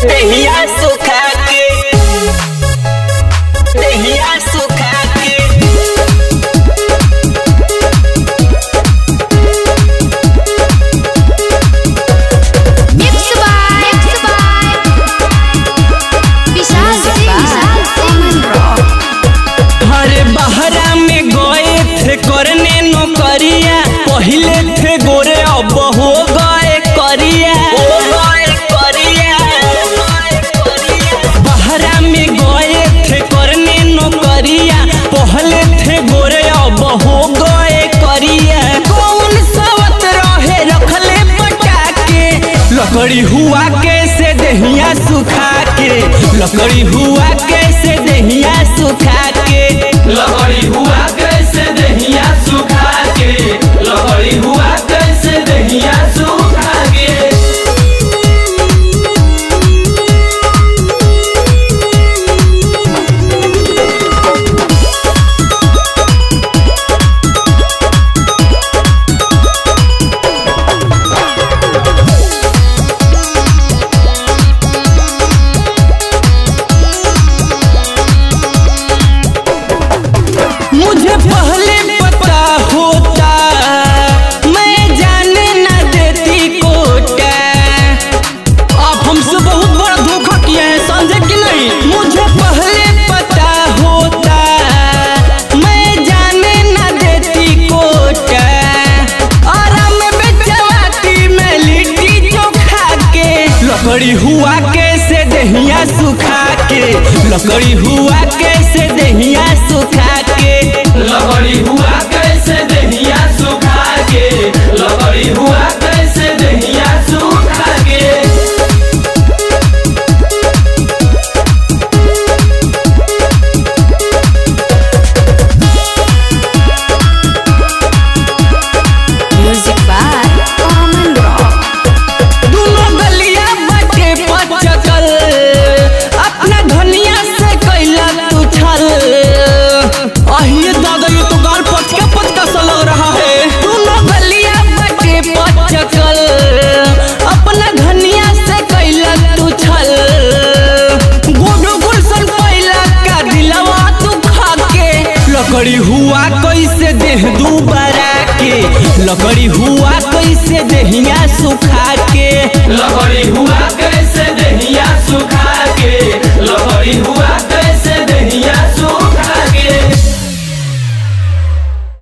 दहिया सुखा के, दहिया सुखा के। हरे बहरा में गए थे करने नौकरिया, पहले थे गोरे अब हो गए करिया। बहरा में गए थे करने नौकरिया, पहले थे गोरे अब हो गए करिया। कौन सवत रहे रखले पटा के, लकड़ी हुआ कैसे दहिया सुखा के, लकड़ी हुआ कैसे दहिया सुखा के, लकड़ी हुआ कैसे दहिया सुखा के, लकड़ी हुआ कैसे दहिया सुखा के। मुझे पहले पता होता मैं जाने न देती कोटा। आप हमसे बहुत बड़ा धोखा किए हैं, समझे कि नहीं। मुझे पहले पता होता मैं जाने न देती कोटा, आराम में चलाती मैं लिट्टी चोखा के। लकड़ी हुआ कैसे दहिया सुखा के, लकड़ी हुआ कैसे दहिया सुखा के, लकड़ी हुआ कैसे दहिया सुखा के, लकड़ी हुआ कैसे दहिया सुखा के। Music by Common Rock। दोनों गलिया बाटे पचकल, अपना धनिया से कैला तू छल। अहिए दादा ये तो गाल पचका पचका सा लग रहा है। दोनों गलिया बाटे पचकल, अपना धनिया से कैला तू छल। गोडो गुलशन पैला का दिलवा तू खा के, लकड़ी हुआ कैसे देह दुबारा के, लकड़ी हुआ कैसे दहिया सुखा के, लकड़ी हुआ कैसे दहिया सुखा